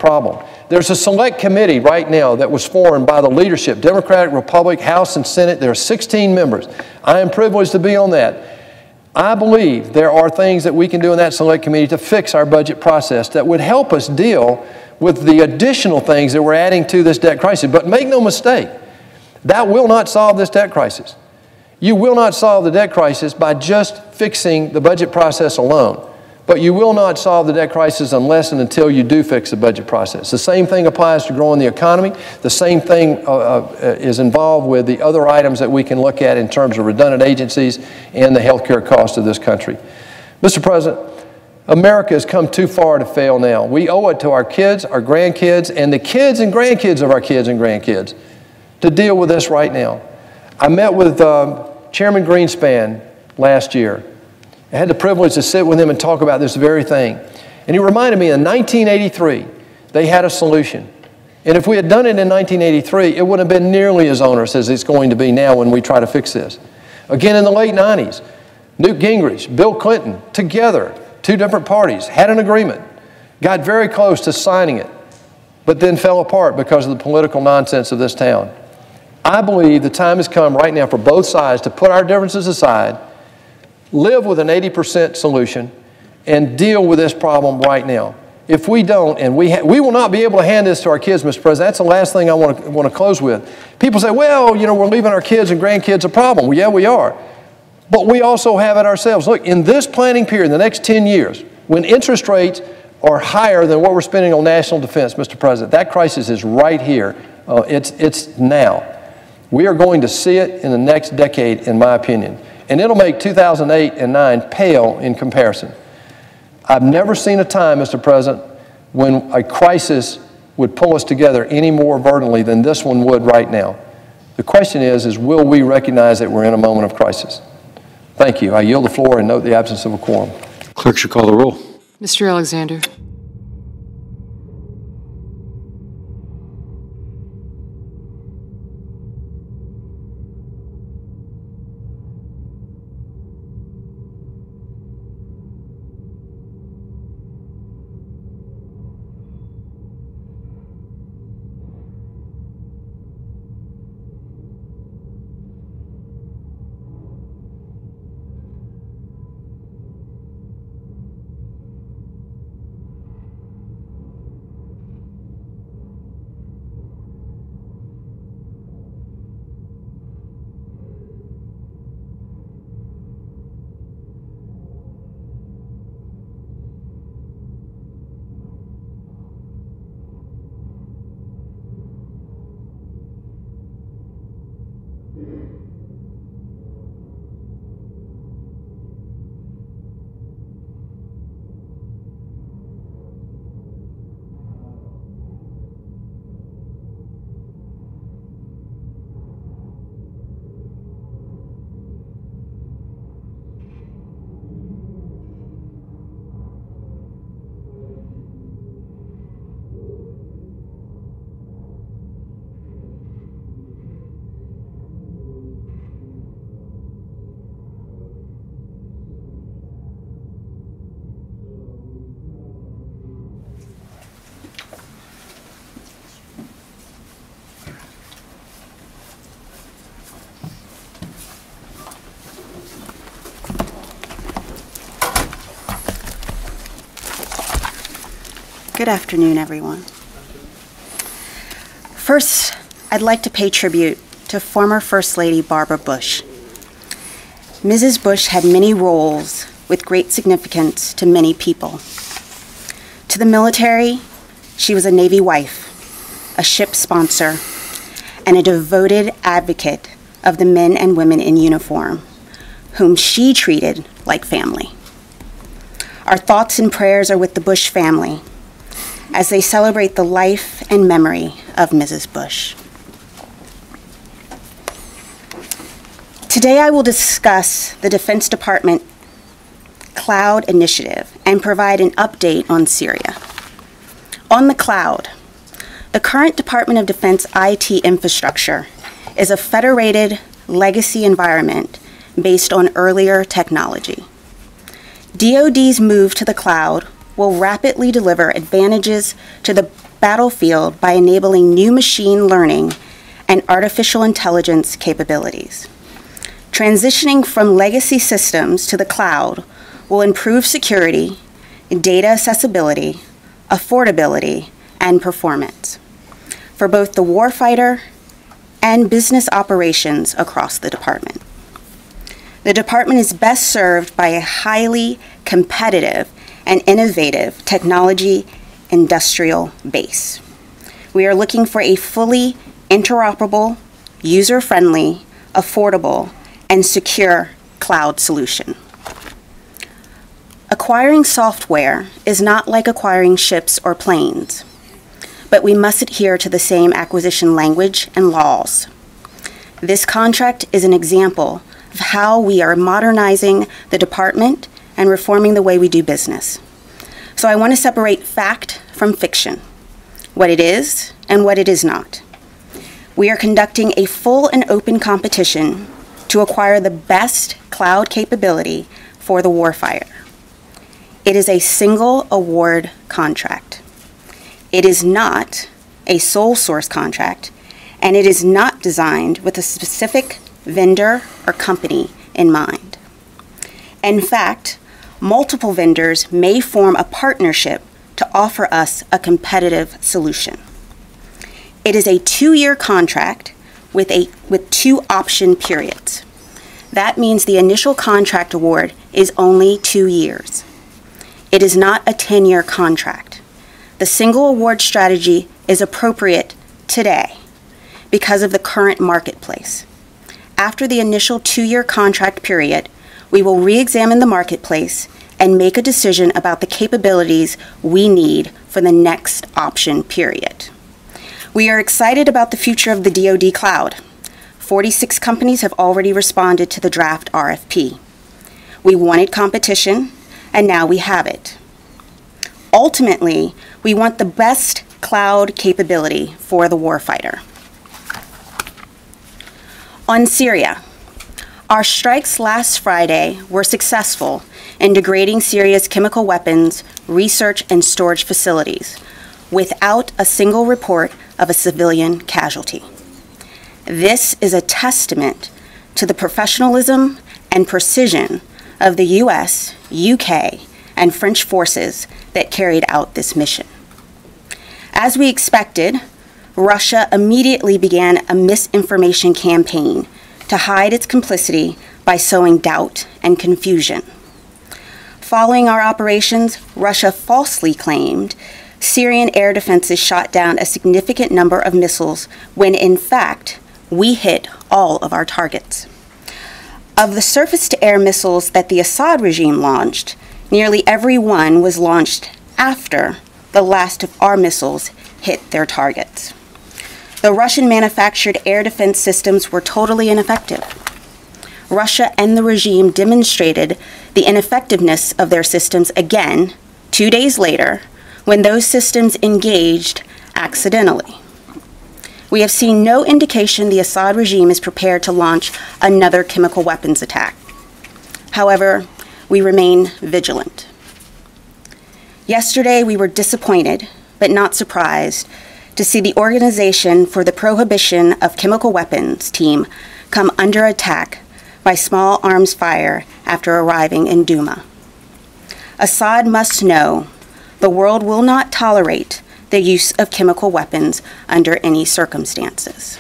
problem. There's a select committee right now that was formed by the leadership, Democratic, Republican, House, and Senate. There are 16 members. I am privileged to be on that. I believe there are things that we can do in that select committee to fix our budget process that would help us deal with the additional things that we're adding to this debt crisis. But make no mistake, that will not solve this debt crisis. You will not solve the debt crisis by just fixing the budget process alone. But you will not solve the debt crisis unless and until you do fix the budget process. The same thing applies to growing the economy. The same thing is involved with the other items that we can look at in terms of redundant agencies and the healthcare cost of this country. Mr. President, America has come too far to fail now. We owe it to our kids, our grandkids, and the kids and grandkids of our kids and grandkids to deal with this right now. I met with Chairman Greenspan last year. I had the privilege to sit with him and talk about this very thing. And he reminded me in 1983, they had a solution. And if we had done it in 1983, it wouldn't have been nearly as onerous as it's going to be now when we try to fix this. Again, in the late 90s, Newt Gingrich, Bill Clinton, together, two different parties, had an agreement, got very close to signing it, but then fell apart because of the political nonsense of this town. I believe the time has come right now for both sides to put our differences aside, live with an 80% solution, and deal with this problem right now. If we don't, and we will not be able to hand this to our kids, Mr. President. That's the last thing I want to close with. People say, well, you know, we're leaving our kids and grandkids a problem. Well, yeah, we are. But we also have it ourselves. Look, in this planning period, in the next 10 years, when interest rates are higher than what we're spending on national defense, Mr. President, that crisis is right here. It's now. We are going to see it in the next decade, in my opinion. And it'll make 2008 and 2009 pale in comparison. I've never seen a time, Mr. President, when a crisis would pull us together any more verdantly than this one would right now. The question is will we recognize that we're in a moment of crisis? Thank you. I yield the floor and note the absence of a quorum. Clerk should call the roll. Mr. Alexander. Good afternoon, everyone. First, I'd like to pay tribute to former First Lady Barbara Bush. Mrs. Bush had many roles with great significance to many people. To the military, she was a Navy wife, a ship sponsor, and a devoted advocate of the men and women in uniform, whom she treated like family. Our thoughts and prayers are with the Bush family as they celebrate the life and memory of Mrs. Bush. Today I will discuss the Defense Department Cloud Initiative and provide an update on Syria. On the cloud, the current Department of Defense IT infrastructure is a federated legacy environment based on earlier technology. DoD's move to the cloud will rapidly deliver advantages to battlefield by enabling new machine learning and artificial intelligence capabilities. Transitioning from legacy systems to the cloud will improve security, data accessibility, affordability, and performance for both the warfighter and business operations across the department. The department is best served by a highly competitive and innovative technology industrial base. We are looking for a fully interoperable, user-friendly, affordable, and secure cloud solution. Acquiring software is not like acquiring ships or planes, but we must adhere to the same acquisition language and laws. This contract is an example of how we are modernizing the department and reforming the way we do business. So I want to separate fact from fiction, what it is and what it is not. We are conducting a full and open competition to acquire the best cloud capability for the warfighter. It is a single award contract. It is not a sole source contract, and it is not designed with a specific vendor or company in mind. In fact, multiple vendors may form a partnership to offer us a competitive solution. It is a 2-year contract with 2 option periods. That means the initial contract award is only 2 years. It is not a 10-year contract. The single award strategy is appropriate today because of the current marketplace. After the initial 2-year contract period, we will re-examine the marketplace and make a decision about the capabilities we need for the next option period. We are excited about the future of the DoD cloud. 46 companies have already responded to the draft RFP. We wanted competition, and now we have it. Ultimately, we want the best cloud capability for the warfighter. On Syria, our strikes last Friday were successful in degrading Syria's chemical weapons research and storage facilities without a single report of a civilian casualty. This is a testament to the professionalism and precision of the US, UK, and French forces that carried out this mission. As we expected, Russia immediately began a misinformation campaign to hide its complicity by sowing doubt and confusion. Following our operations, Russia falsely claimed Syrian air defenses shot down a significant number of missiles when, in fact, we hit all of our targets. Of the surface-to-air missiles that the Assad regime launched, nearly every one was launched after the last of our missiles hit their targets. The Russian-manufactured air defense systems were totally ineffective. Russia and the regime demonstrated the ineffectiveness of their systems again 2 days later when those systems engaged accidentally. We have seen no indication the Assad regime is prepared to launch another chemical weapons attack. However, we remain vigilant. Yesterday, we were disappointed, but not surprised, to see the Organization for the Prohibition of Chemical Weapons team come under attack by small arms fire after arriving in Duma. Assad must know the world will not tolerate the use of chemical weapons under any circumstances.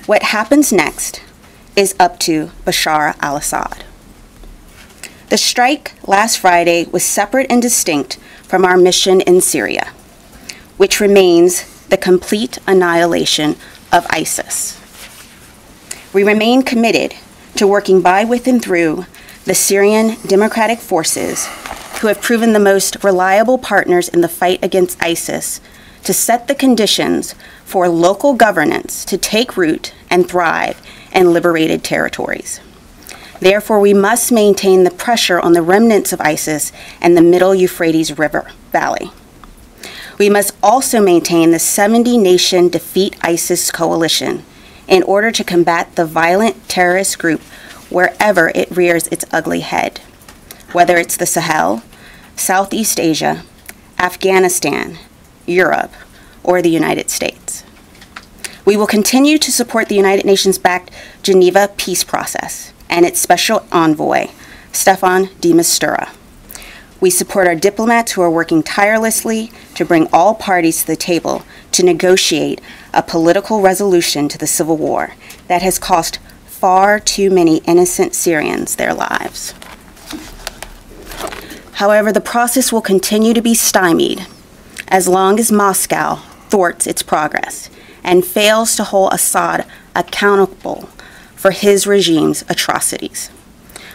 What happens next is up to Bashar al-Assad. The strike last Friday was separate and distinct from our mission in Syria, which remains the complete annihilation of ISIS. We remain committed to working by, with, and through the Syrian Democratic Forces, who have proven the most reliable partners in the fight against ISIS, to set the conditions for local governance to take root and thrive in liberated territories. Therefore, we must maintain the pressure on the remnants of ISIS and the middle Euphrates River Valley. We must also maintain the 70-nation Defeat ISIS coalition in order to combat the violent terrorist group wherever it rears its ugly head, whether it's the Sahel, Southeast Asia, Afghanistan, Europe, or the United States. We will continue to support the United Nations-backed Geneva peace process and its special envoy, Staffan de Mistura. We support our diplomats who are working tirelessly to bring all parties to the table to negotiate a political resolution to the civil war that has cost far too many innocent Syrians their lives. However, the process will continue to be stymied as long as Moscow thwarts its progress and fails to hold Assad accountable for his regime's atrocities.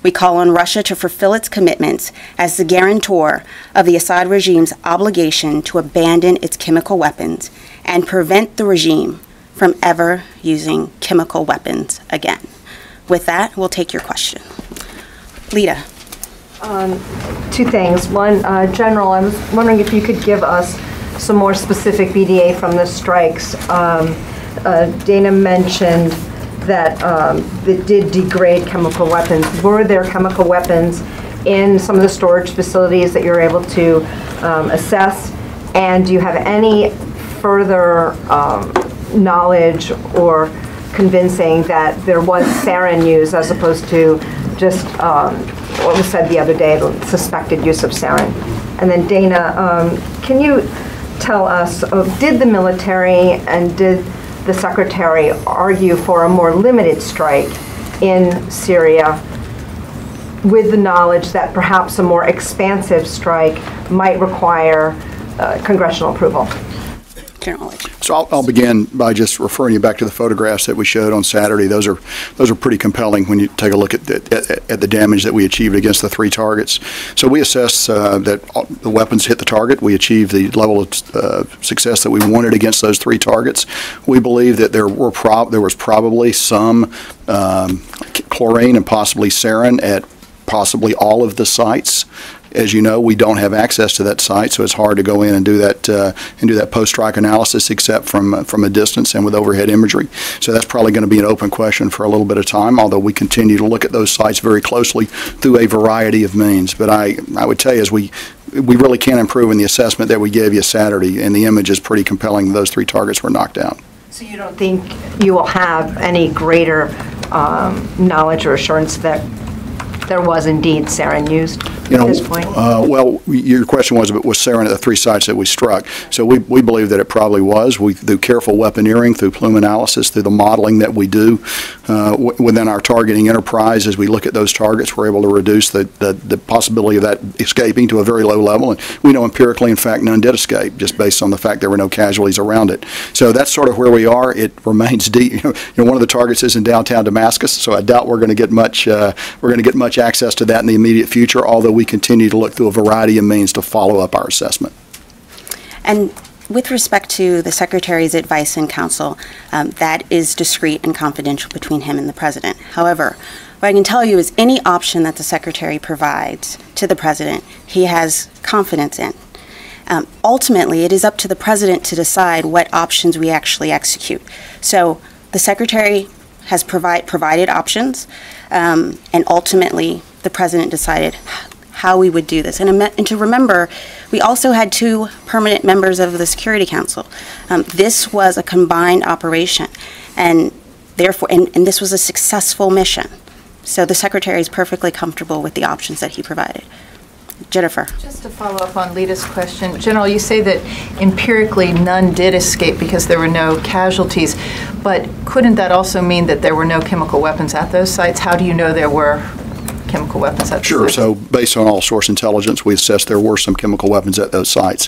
We call on Russia to fulfill its commitments as the guarantor of the Assad regime's obligation to abandon its chemical weapons and prevent the regime from ever using chemical weapons again. With that, we'll take your question. Lita. Two things. One, General, I was wondering if you could give us some more specific BDA from the strikes. Dana mentioned that it did degrade chemical weapons. Were there chemical weapons in some of the storage facilities that you're able to assess? And do you have any further knowledge or convincing that there was sarin used as opposed to just what was said the other day, the suspected use of sarin? And then Dana, can you tell us, did the military and did the Secretary argue for a more limited strike in Syria with the knowledge that perhaps a more expansive strike might require congressional approval? So I'll begin by just referring you back to the photographs that we showed on Saturday. Those are pretty compelling when you take a look at the damage that we achieved against the 3 targets. So we assess that the weapons hit the target. We achieved the level of success that we wanted against those 3 targets. We believe that there was probably some chlorine and possibly sarin at possibly all of the sites. As you know, we don't have access to that site, so it's hard to go in and do that post-strike analysis except from a distance and with overhead imagery. So that's probably going to be an open question for a little bit of time, although we continue to look at those sites very closely through a variety of means. But I would tell you, as we really can improve in the assessment that we gave you Saturday, and the image is pretty compelling. Those 3 targets were knocked out. So you don't think you will have any greater knowledge or assurance that there was indeed sarin used at this point? Well, your question was sarin at the 3 sites that we struck. So we believe that it probably was. Through careful weaponeering, through plume analysis, through the modeling that we do within our targeting enterprise, as we look at those targets, we're able to reduce the possibility of that escaping to a very low level. And we know empirically, in fact, none did escape, just based on the fact there were no casualties around it. So that's sort of where we are. It remains deep. One of the targets is in downtown Damascus, so I doubt we're going to get much access to that in the immediate future, although we continue to look through a variety of means to follow up our assessment. And with respect to the Secretary's advice and counsel, that is discreet and confidential between him and the President. However, what I can tell you is any option that the Secretary provides to the President, he has confidence in. Ultimately, it is up to the President to decide what options we actually execute. So the Secretary has provided options, and ultimately the President decided how we would do this. And to remember, we also had 2 permanent members of the Security Council. This was a combined operation, and therefore, and this was a successful mission. So the Secretary is perfectly comfortable with the options that he provided. Jennifer. Just to follow up on Lita's question, General, you say that empirically none did escape because there were no casualties, but couldn't that also mean that there were no chemical weapons at those sites? How do you know there were chemical weapons at the Sure. sites? So based on all source intelligence, we assessed there were some chemical weapons at those sites.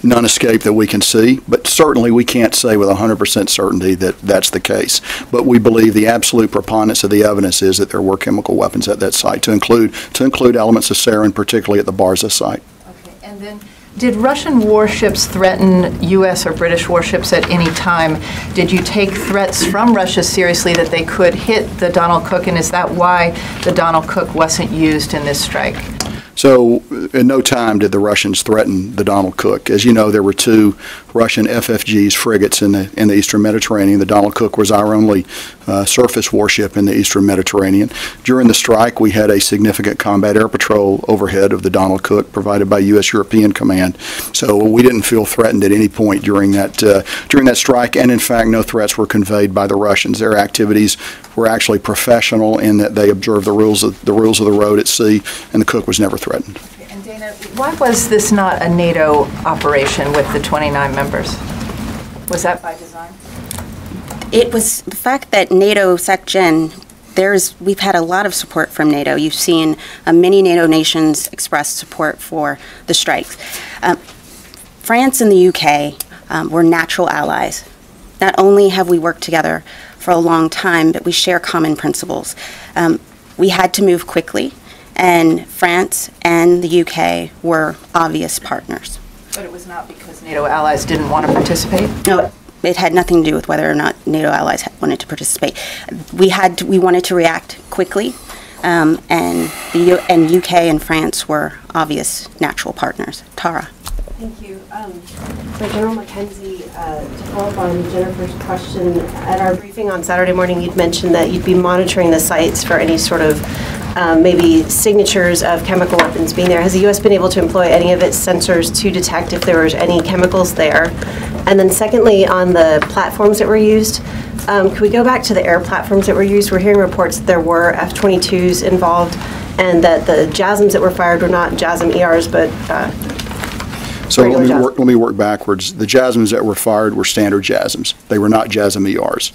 None escaped that we can see, but certainly we can't say with 100% certainty that that's the case. But we believe the absolute preponderance of the evidence is that there were chemical weapons at that site, to include elements of sarin, particularly at the Barza site. Okay. And then, did Russian warships threaten U.S. or British warships at any time? Did you take threats from Russia seriously that they could hit the Donald Cook, and is that why the Donald Cook wasn't used in this strike? So in no time did the Russians threaten the Donald Cook. As you know, there were 2 Russian FFGs, frigates in the Eastern Mediterranean. The Donald Cook was our only surface warship in the Eastern Mediterranean. During the strike, we had a significant combat air patrol overhead of the Donald Cook provided by U.S. European Command. So we didn't feel threatened at any point during that strike, and in fact, no threats were conveyed by the Russians. Their activities were actually professional in that they observed the rules of the road at sea, and the Cook was never threatened. And Dana, why was this not a NATO operation with the 29 members? Was that by design? It was the fact that NATO SecGen, we've had a lot of support from NATO. You've seen many NATO nations express support for the strikes. France and the UK were natural allies. Not only have we worked together for a long time, but we share common principles. We had to move quickly, and France and the UK were obvious partners. But it was not because NATO allies didn't want to participate? No, it had nothing to do with whether or not NATO allies wanted to participate. We wanted to react quickly, and UK and France were obvious natural partners. Tara. Thank you. So General McKenzie, to follow up on Jennifer's question, at our briefing on Saturday morning, you'd mentioned that you'd be monitoring the sites for any sort of maybe signatures of chemical weapons being there. Has the U.S. been able to employ any of its sensors to detect if there was any chemicals there? And then secondly, on the platforms that were used, could we go back to the air platforms that were used? We're hearing reports that there were F-22s involved and that the JASMs that were fired were not JASM ERs, but so let me work backwards. The JASMs that were fired were standard JASMs. They were not JASM ERs.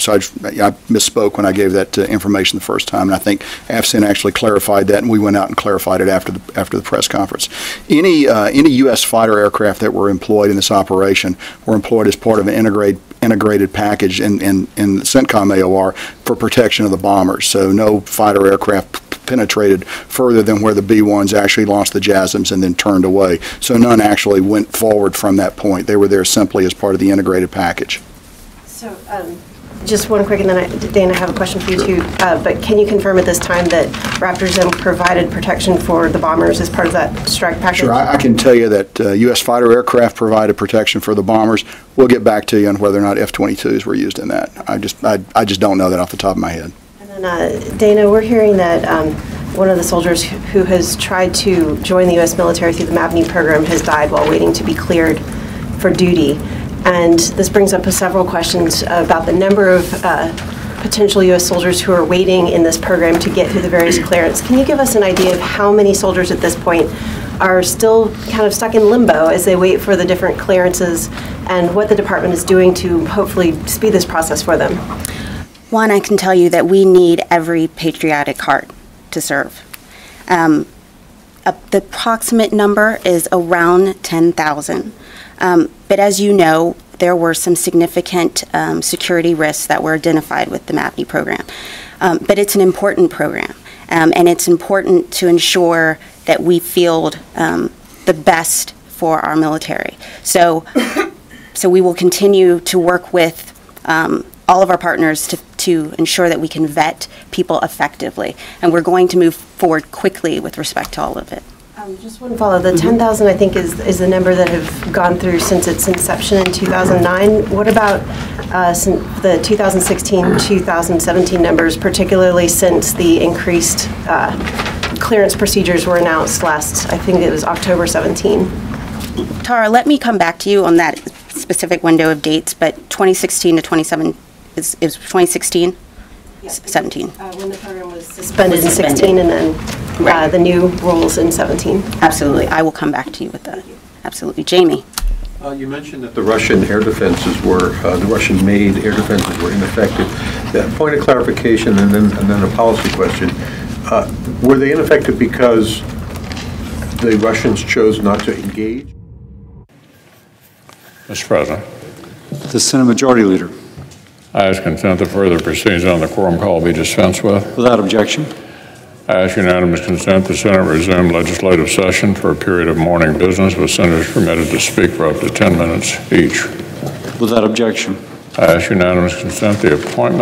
So I misspoke when I gave that information the first time, and I think AFCEN actually clarified that, and we went out and clarified it after the press conference. Any U.S. fighter aircraft that were employed in this operation were employed as part of an integrated package in the CENTCOM AOR for protection of the bombers. So no fighter aircraft penetrated further than where the B-1s actually launched the JASMs and then turned away. So none actually went forward from that point. They were there simply as part of the integrated package. So just one quick, and then Dana, I have a question for you too. But can you confirm at this time that Raptors then provided protection for the bombers as part of that strike package? Sure, I can tell you that U.S. fighter aircraft provided protection for the bombers. We'll get back to you on whether or not F-22s were used in that. I just don't know that off the top of my head. And then Dana, we're hearing that one of the soldiers who has tried to join the U.S. military through the MAVNI program has died while waiting to be cleared for duty. And this brings up several questions about the number of potential U.S. soldiers who are waiting in this program to get through the various clearance. Can you give us an idea of how many soldiers at this point are still kind of stuck in limbo as they wait for the different clearances, and what the department is doing to hopefully speed this process for them? One, I can tell you that we need every patriotic heart to serve. The approximate number is around 10,000. But as you know, there were some significant security risks that were identified with the MAVNI program. But it's an important program, and it's important to ensure that we field the best for our military. So we will continue to work with all of our partners to ensure that we can vet people effectively. And we're going to move forward quickly with respect to all of it. Just one follow. The 10,000, I think, is the number that have gone through since its inception in 2009. What about the 2016-2017 numbers, particularly since the increased clearance procedures were announced last, I think it was October 17? Tara, let me come back to you on that specific window of dates, but 2016 to 27 is 2016? Yeah, 17. When the program was suspended in 16 and then the new rules in 17. Absolutely. I will come back to you with that. Absolutely. Jamie. You mentioned that the Russian air defenses were, the Russian-made air defenses were ineffective. Point of clarification and then a policy question. Were they ineffective because the Russians chose not to engage? Mr. President. The Senate Majority Leader. I ask consent that further proceedings on the quorum call be dispensed with. Without objection. I ask unanimous consent the Senate resume legislative session for a period of morning business with senators permitted to speak for up to 10 minutes each. Without objection. I ask unanimous consent the appointment